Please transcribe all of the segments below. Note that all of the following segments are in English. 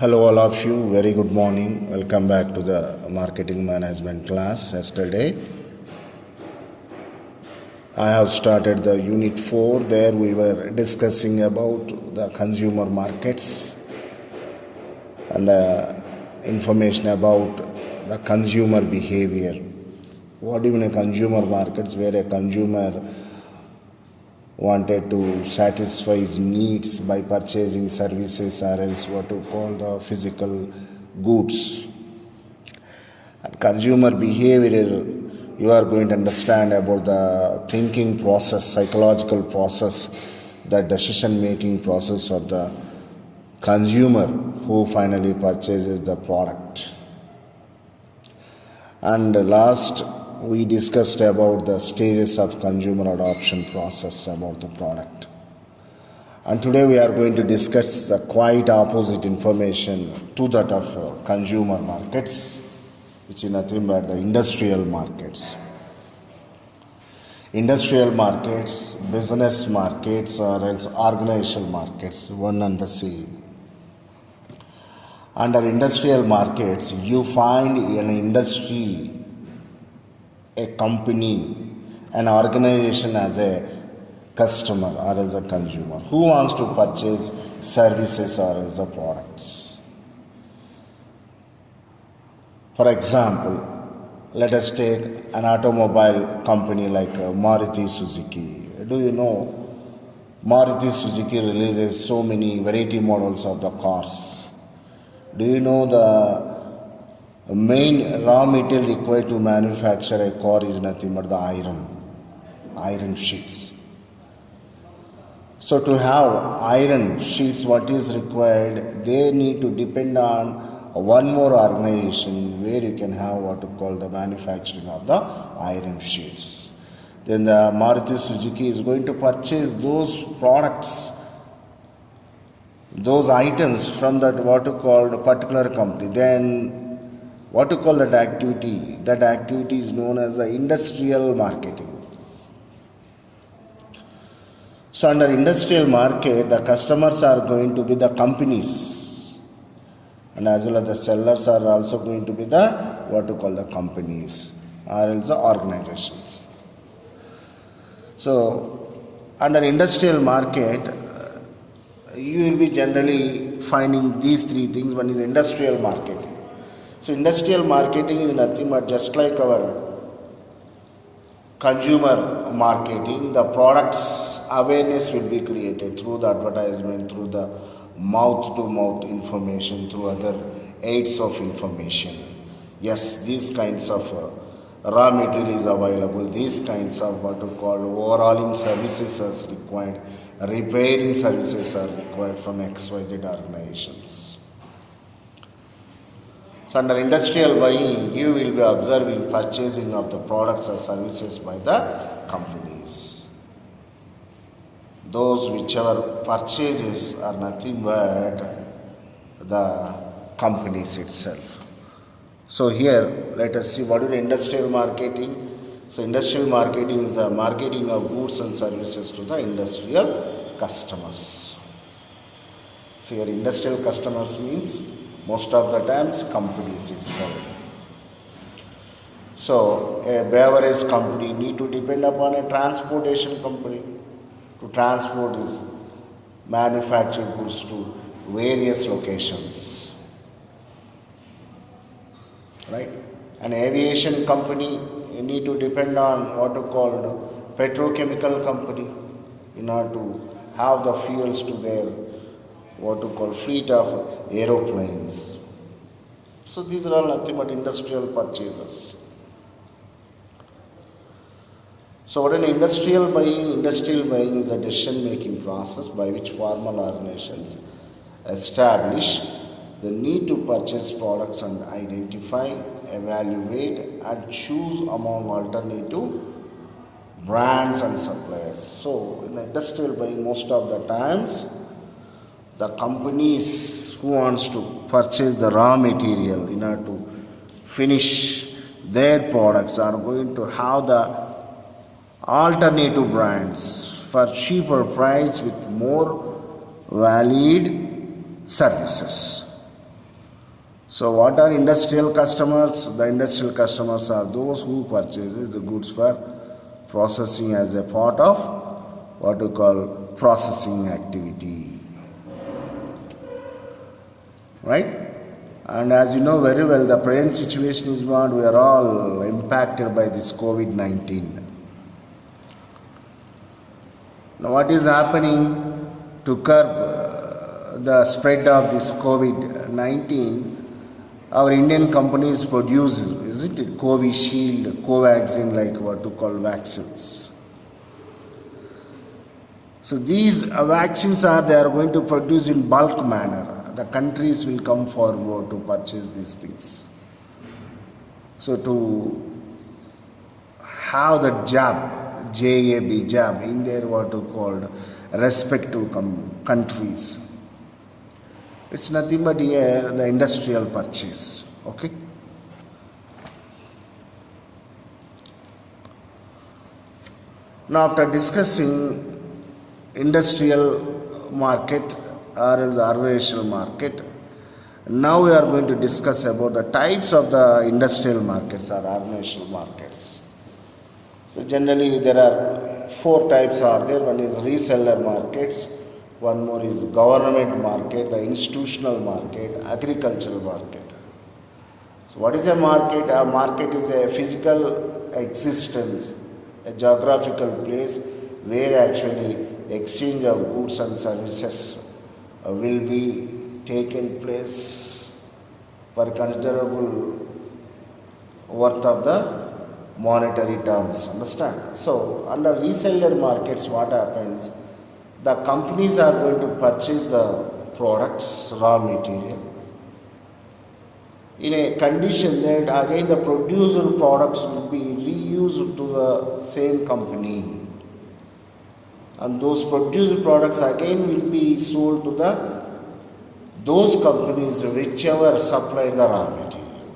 Hello, all of you. Very good morning. Welcome back to the marketing management class. Yesterday, I have started the unit 4. There, we were discussing about the consumer markets and the information about the consumer behavior. What do you mean, a consumer markets where a consumer wanted to satisfy his needs by purchasing services or else what to call the physical goods. And consumer behavior, you are going to understand about the thinking process, psychological process, the decision making process of the consumer who finally purchases the product. And last, we discussed about the stages of consumer adoption process about the product. And today we are going to discuss the quite opposite information to that of consumer markets, which is nothing but the industrial markets. Industrial markets, business markets, or else organizational markets, one and the same. Under industrial markets, you find an industry, a company, an organization as a customer or as a consumer who wants to purchase services or as a products. For example, let us take an automobile company like Maruti Suzuki. Do you know Maruti Suzuki releases so many variety models of the cars? Do you know the main raw material required to manufacture a car is nothing but the iron sheets. So to have iron sheets, what is required, they need to depend on one more organization where you can have what you call the manufacturing of the iron sheets. Then the Maruti Suzuki is going to purchase those products, those items from that what you call the particular company. Then what you call that activity is known as the industrial marketing. So under industrial market, the customers are going to be the companies, and as well as the sellers are also going to be the what you call the companies or else the organizations. So under industrial market, you will be generally finding these three things. One is industrial marketing. So industrial marketing is nothing but just like our consumer marketing. The products awareness will be created through the advertisement, through the mouth-to-mouth information, through other aids of information. Yes, these kinds of raw material is available. These kinds of what we call overhauling services are required. Repairing services are required from XYZ organizations. So under industrial buying, you will be observing purchasing of the products or services by the companies. Those whichever purchases are nothing but the companies itself. So here, let us see what is industrial marketing. So industrial marketing is the marketing of goods and services to the industrial customers. So here industrial customers means most of the times companies itself. So a beverage company need to depend upon a transportation company to transport its manufactured goods to various locations. Right? An aviation company need to depend on what you call petrochemical company in order to have the fuels to their what you call fleet of aeroplanes. So these are all nothing but industrial purchases. So what an industrial buying? Industrial buying is a decision-making process by which formal organizations establish the need to purchase products and identify, evaluate, and choose among alternative brands and suppliers. So in industrial buying, most of the times, the companies who wants to purchase the raw material in order to finish their products are going to have the alternative brands for cheaper price with more valid services. So what are industrial customers? The industrial customers are those who purchases the goods for processing as a part of what we call processing activity. Right? And as you know very well, the present situation is what we are all impacted by this COVID-19. Now what is happening to curb the spread of this COVID-19? Our Indian companies produce, isn't it, Covishield, Covaxin, like what to call vaccines. So these vaccines they are going to produce in bulk manner. The countries will come forward to purchase these things. So to have the jab, jab, in their what to called respective countries. It's nothing but here the industrial purchase. Okay. Now after discussing industrial market or as organizational market, now we are going to discuss about the types of the industrial markets or organizational markets. So generally there are 4 types are there. One is reseller markets, one more is government market, the institutional market, agricultural market. So what is a market? A market is a physical existence, a geographical place where actually exchange of goods and services will be taken place for considerable worth of the monetary terms. Understand? So under reseller markets, what happens? The companies are going to purchase the products, raw material, in a condition that again the producer products will be reused to the same company. And those produced products again will be sold to those companies whichever supply the raw material.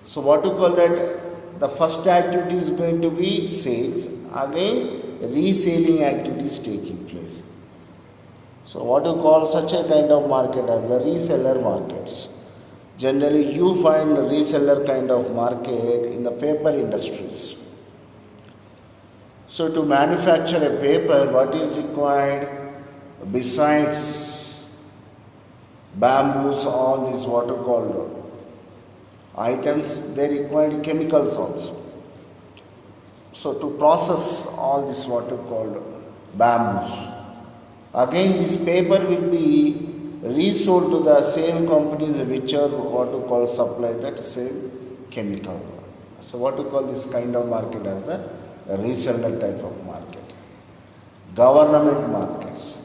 So what we call that, the first activity is going to be sales, again reselling activities taking place. So what you call such a kind of market as the reseller markets. Generally you find the reseller kind of market in the paper industries. So to manufacture a paper, what is required besides bamboos, all these what you call items, they require chemicals also. So to process all this what you call bamboos, again this paper will be resold to the same companies which are what you call supply that same chemical. So what you call this kind of market as the reseller type of market. Government markets.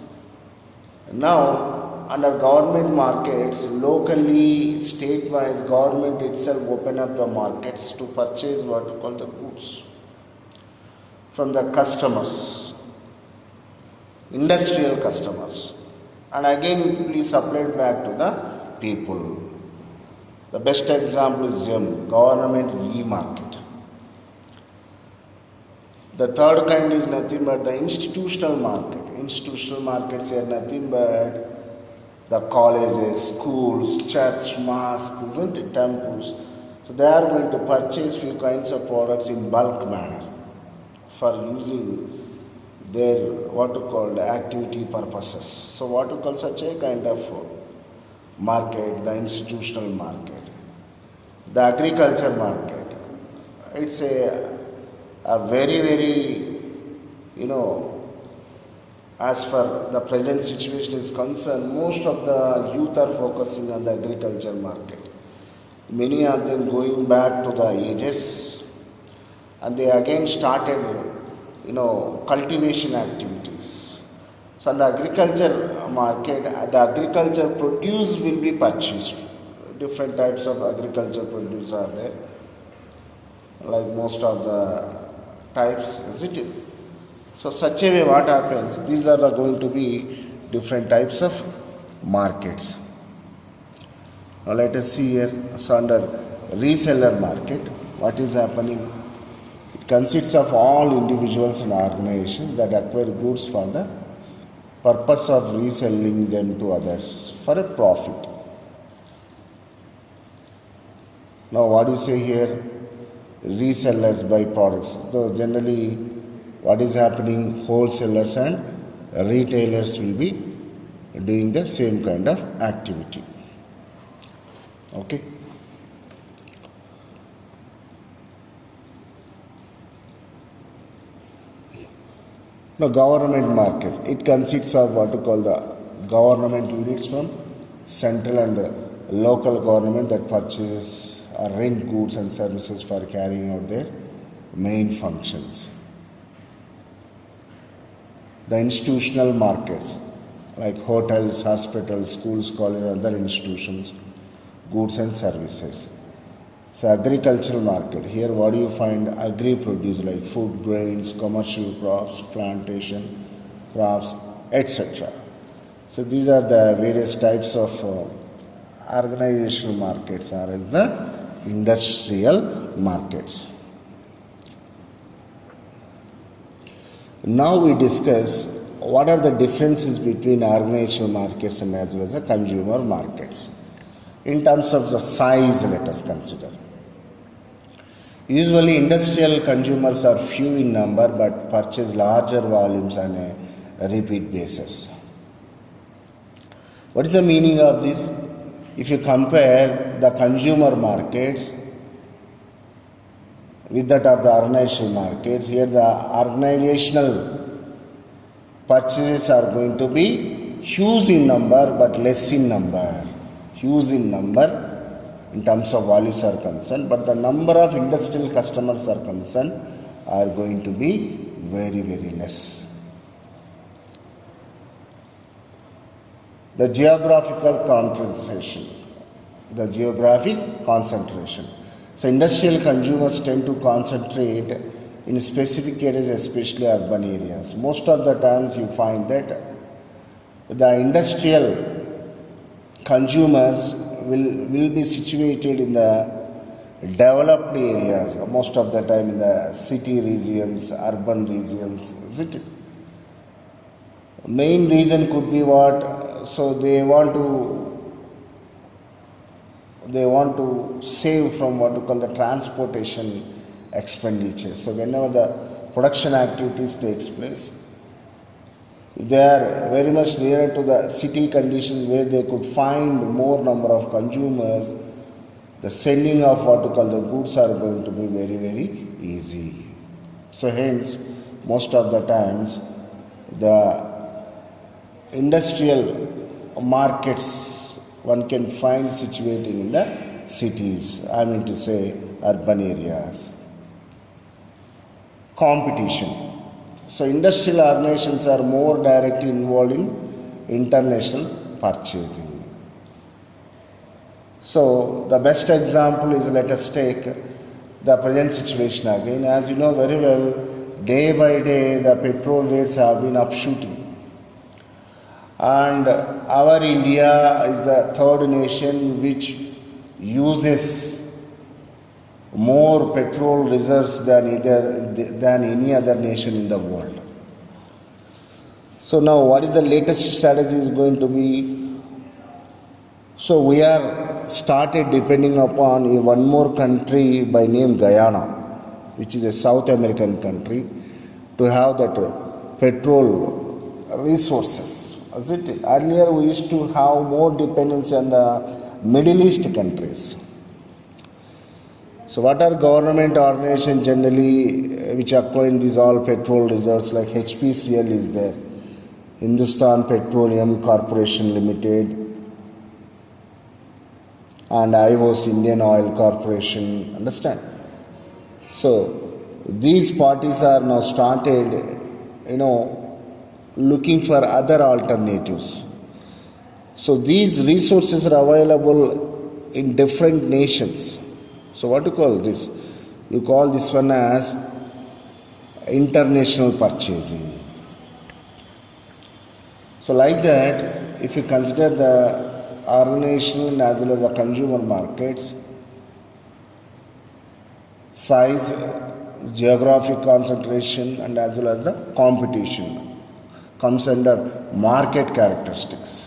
Now under government markets, locally, state-wise, government itself open up the markets to purchase what you call the goods from the customers, industrial customers, and again it will be supplied back to the people. The best example is government e-market. The third kind is nothing but the institutional market. Institutional markets are nothing but the colleges, schools, church, mosques, isn't it, temples. So they are going to purchase few kinds of products in bulk manner for using their what to call the activity purposes. So what to call such a kind of market, the institutional market. The agriculture market, it's a very, as for the present situation is concerned, most of the youth are focusing on the agriculture market. Many of them going back to the ages and they again started, cultivation activities. So in the agriculture market, the agriculture produce will be purchased. Different types of agriculture produce are there, like most of the types, isn't it? So such a way what happens, these are going to be different types of markets. Now let us see here, so under reseller market, what is happening? It consists of all individuals and organizations that acquire goods for the purpose of reselling them to others for a profit. Now what do you say here? Resellers buy products. So generally what is happening? Wholesalers and retailers will be doing the same kind of activity. Okay. Now government markets. It consists of what to call the government units from central and local government that purchase or rent goods and services for carrying out their main functions. The institutional markets like hotels, hospitals, schools, colleges, other institutions, goods and services. So agricultural market, here what do you find? Agri-produce like food, grains, commercial crops, plantation, crops, etc. So these are the various types of organizational markets or as the industrial markets. Now we discuss what are the differences between organizational markets and as well as the consumer markets. In terms of the size, let us consider. Usually industrial consumers are few in number but purchase larger volumes on a repeat basis. What is the meaning of this? If you compare the consumer markets with that of the organizational markets, here the organizational purchases are going to be huge in number but less in number. Huge in number in terms of values are concerned, but the number of industrial customers are concerned are going to be very, very less. The geographical concentration. The geographic concentration. So industrial consumers tend to concentrate in specific areas, especially urban areas. Most of the times you find that the industrial consumers will be situated in the developed areas, most of the time in the city regions, urban regions, is it? Main reason could be what? So they want to save from what we call the transportation expenditure. So whenever the production activities takes place, if they are very much nearer to the city conditions where they could find more number of consumers, the selling of what we call the goods are going to be very, very easy. So hence, most of the times, the industrial markets one can find situated in the cities, I mean to say urban areas. Competition. So industrial organizations are more directly involved in international purchasing. So the best example is, let us take the present situation again. As you know very well, day by day the petrol rates have been upshooting. And our India is the third nation which uses more petrol reserves than any other nation in the world. So now what is the latest strategy is going to be? So we are started depending upon one more country by name Guyana, which is a South American country, to have that petrol resources. Isn't it? Earlier we used to have more dependence on the Middle East countries. So what are government organizations generally which acquire these all petrol reserves, like HPCL is there, Hindustan Petroleum Corporation Limited, and IOC, Indian Oil Corporation, understand? So these parties are now started, looking for other alternatives. So these resources are available in different nations. So what do you call this? You call this one as international purchasing. So like that, if you consider the organizational as well as the consumer markets, size, geographic concentration and as well as the competition comes under market characteristics.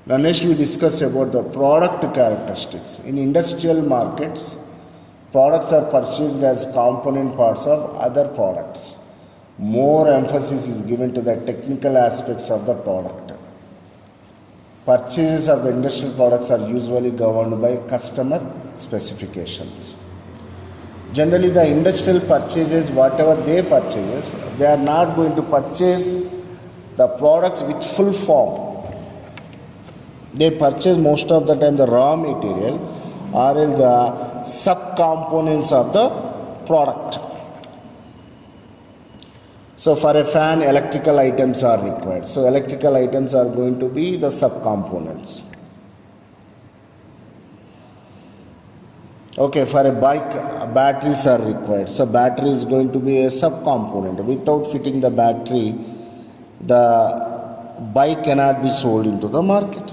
Now next we discuss about the product characteristics. In industrial markets, products are purchased as component parts of other products. More emphasis is given to the technical aspects of the product. Purchases of the industrial products are usually governed by customer specifications. Generally, the industrial purchases, whatever they purchase, they are not going to purchase the products with full form. They purchase most of the time the raw material or else the subcomponents of the product. So for a fan, electrical items are required. So electrical items are going to be the subcomponents. Okay, for a bike, batteries are required. So battery is going to be a subcomponent. Without fitting the battery, the bike cannot be sold into the market.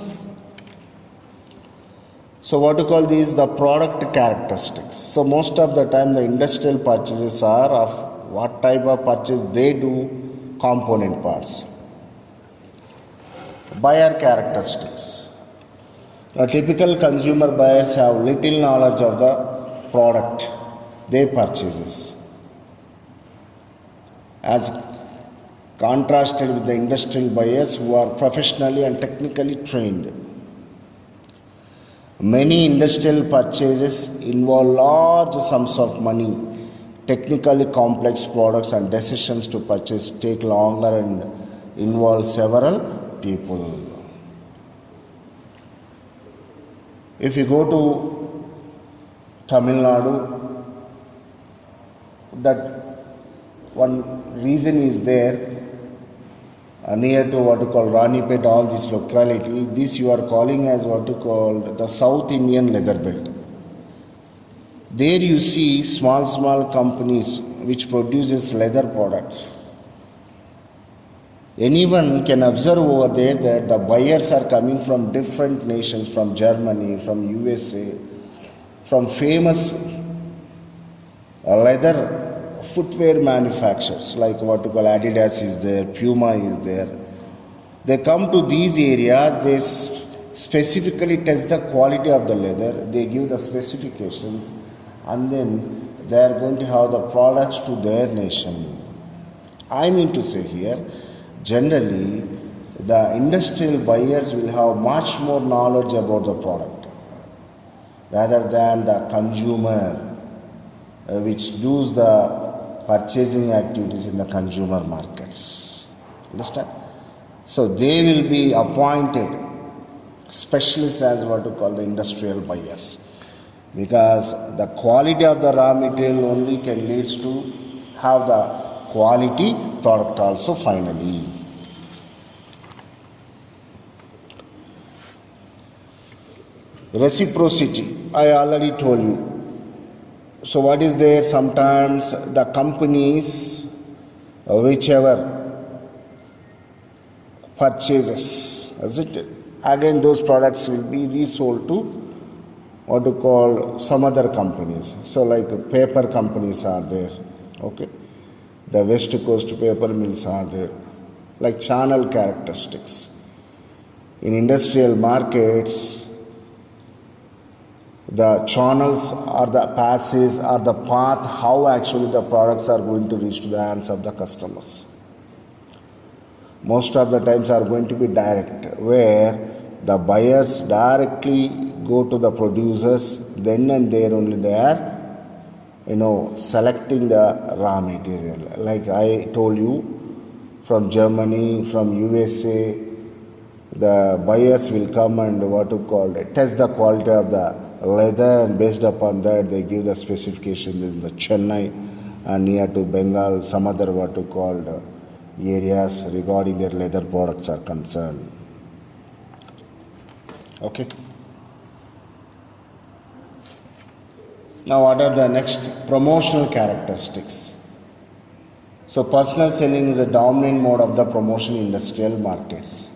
So what to call these the product characteristics. So most of the time the industrial purchases are of what type of purchase they do, component parts. Buyer characteristics. Now, typical consumer buyers have little knowledge of the product they purchases, as contrasted with the industrial buyers who are professionally and technically trained. Many industrial purchases involve large sums of money. Technically complex products and decisions to purchase take longer and involve several people. If you go to Tamil Nadu, that one reason is there near to what you call Ranipet, all this locality. This you are calling as what you call the South Indian leather belt. There you see small companies which produces leather products. Anyone can observe over there that the buyers are coming from different nations, from Germany, from USA, from famous leather footwear manufacturers like what you call Adidas is there, Puma is there. They come to these areas, they specifically test the quality of the leather, they give the specifications, and then they are going to have the products to their nation. I mean to say here, generally the industrial buyers will have much more knowledge about the product rather than the consumer which does the purchasing activities in the consumer markets. Understand? So they will be appointed specialists as what we call the industrial buyers, because the quality of the raw material only can lead to have the quality product also finally. Reciprocity, I already told you. So what is there? Sometimes the companies, whichever purchases, again those products will be resold to what to call some other companies. So like paper companies are there, okay. The West Coast paper mills are there, like channel characteristics. In industrial markets, the channels or the passes or the path how actually the products are going to reach to the hands of the customers. Most of the times are going to be direct, where the buyers directly go to the producers, then and there only they are selecting the raw material. Like I told you, from Germany, from USA, the buyers will come and test the quality of the leather, and based upon that they give the specifications in the Chennai and near to Bengal, some other areas regarding their leather products are concerned. Okay. Now what are the next promotional characteristics? So personal selling is a dominant mode of the promotion in industrial markets.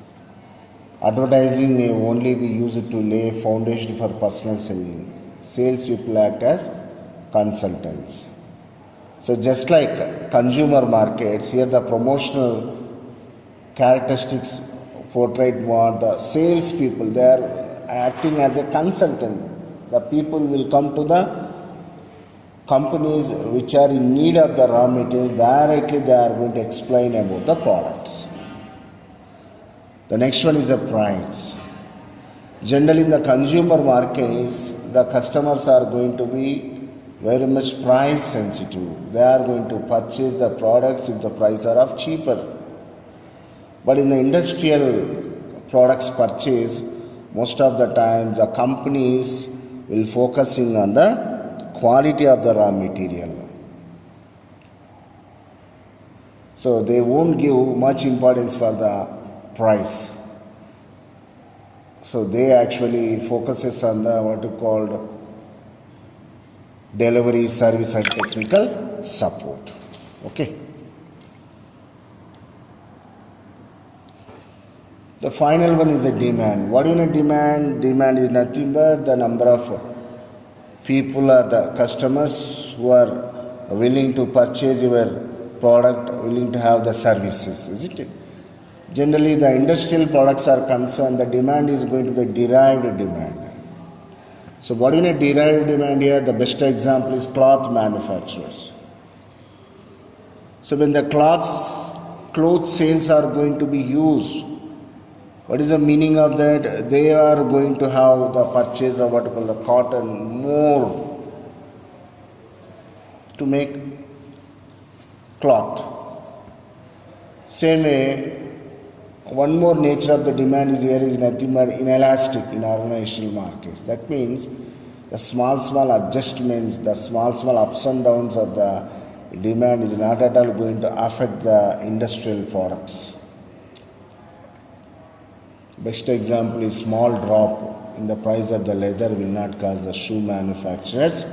Advertising may only be used to lay foundation for personal selling. Sales people act as consultants. So just like consumer markets, here the promotional characteristics portrayed what the sales people, they are acting as a consultant. The people will come to the companies which are in need of the raw material, directly they are going to explain about the products. The next one is the price. Generally in the consumer markets, the customers are going to be very much price sensitive. They are going to purchase the products if the prices are of cheaper. But in the industrial products purchase, most of the time the companies will focusing on the quality of the raw material. So they won't give much importance for the price. So they actually focuses on the what you called delivery, service and technical support. Okay. The final one is the demand. What do you mean demand? Demand is nothing but the number of people or the customers who are willing to purchase your product, willing to have the services, isn't it? Generally, the industrial products are concerned, the demand is going to be derived demand. So, what do you mean derived demand here? The best example is cloth manufacturers. So, when the cloth sales are going to be used, what is the meaning of that? They are going to have the purchase of what you call the cotton more to make cloth. Same way, one more nature of the demand is here is nothing but inelastic in organizational markets. That means the small adjustments, the small ups and downs of the demand is not at all going to affect the industrial products. Best example is small drop in the price of the leather will not cause the shoe manufacturers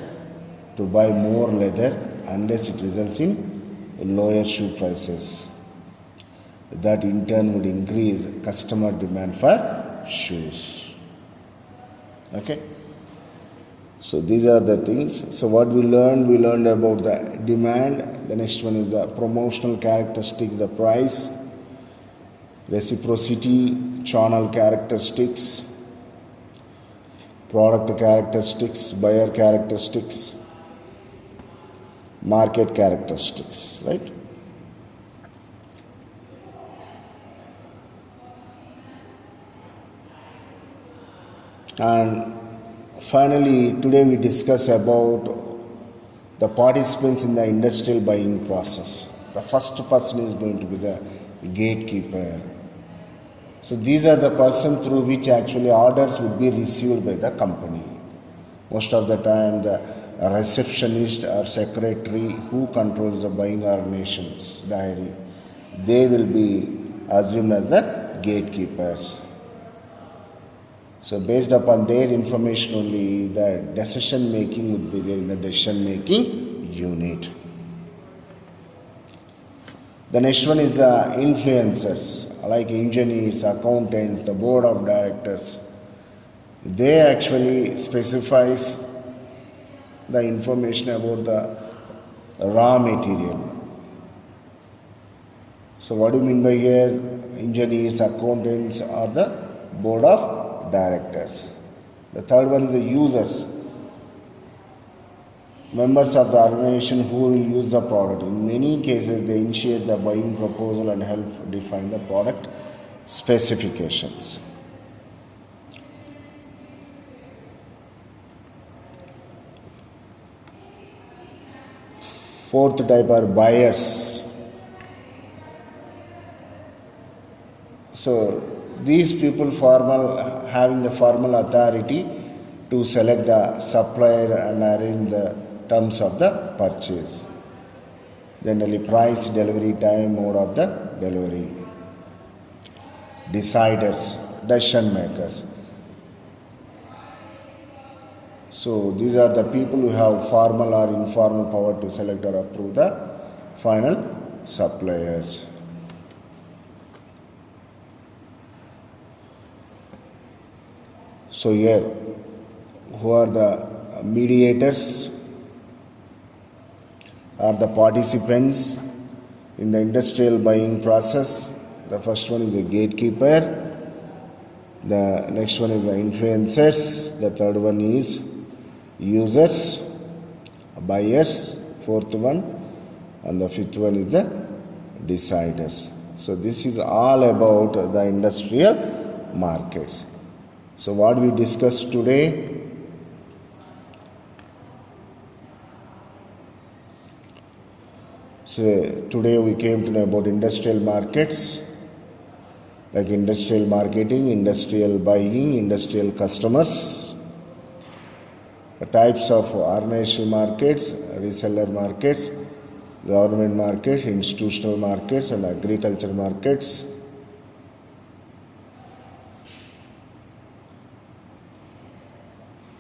to buy more leather unless it results in lower shoe prices. That in turn would increase customer demand for shoes. Okay. So these are the things. So what we learned about the demand. The next one is the promotional characteristics, the price, reciprocity, channel characteristics, product characteristics, buyer characteristics, market characteristics, right? And finally, today we discuss about the participants in the industrial buying process. The first person is going to be the gatekeeper. So these are the person through which actually orders would be received by the company. Most of the time the receptionist or secretary who controls the buying organization's diary, they will be assumed as the gatekeepers. So based upon their information only, the decision making would be there in the decision making unit. The next one is the influencers, like engineers, accountants, the board of directors. They actually specifies the information about the raw material. So what do you mean by here? Engineers, accountants are the board of directors. The third one is the users. Members of the organization who will use the product. In many cases, they initiate the buying proposal and help define the product specifications. Fourth type are buyers. So these people having the formal authority to select the supplier and arrange the terms of the purchase. Generally price, delivery time, mode of the delivery. Deciders, decision makers. So these are the people who have formal or informal power to select or approve the final suppliers. So here, who are the mediators? Are the participants in the industrial buying process. The first one is a gatekeeper. The next one is the influencers. The third one is users, buyers, fourth one, and the fifth one is the deciders. So this is all about the industrial markets. So what we discussed today, so today we came to know about industrial markets, like industrial marketing, industrial buying, industrial customers, the types of organizational markets, reseller markets, government markets, institutional markets, and agriculture markets.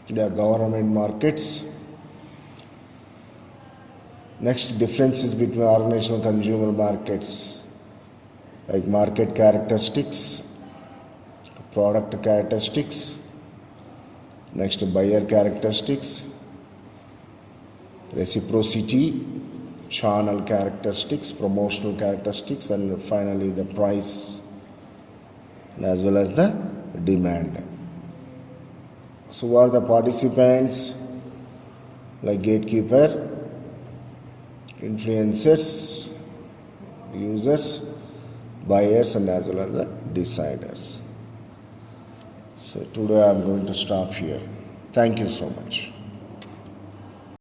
The government markets. Next, differences between organizational consumer markets, like market characteristics, product characteristics, next buyer characteristics, reciprocity, channel characteristics, promotional characteristics, and finally the price as well as the demand. So who are the participants? Like gatekeeper, influencers, users, buyers, and as well as the deciders. So today I am going to stop here. Thank you so much.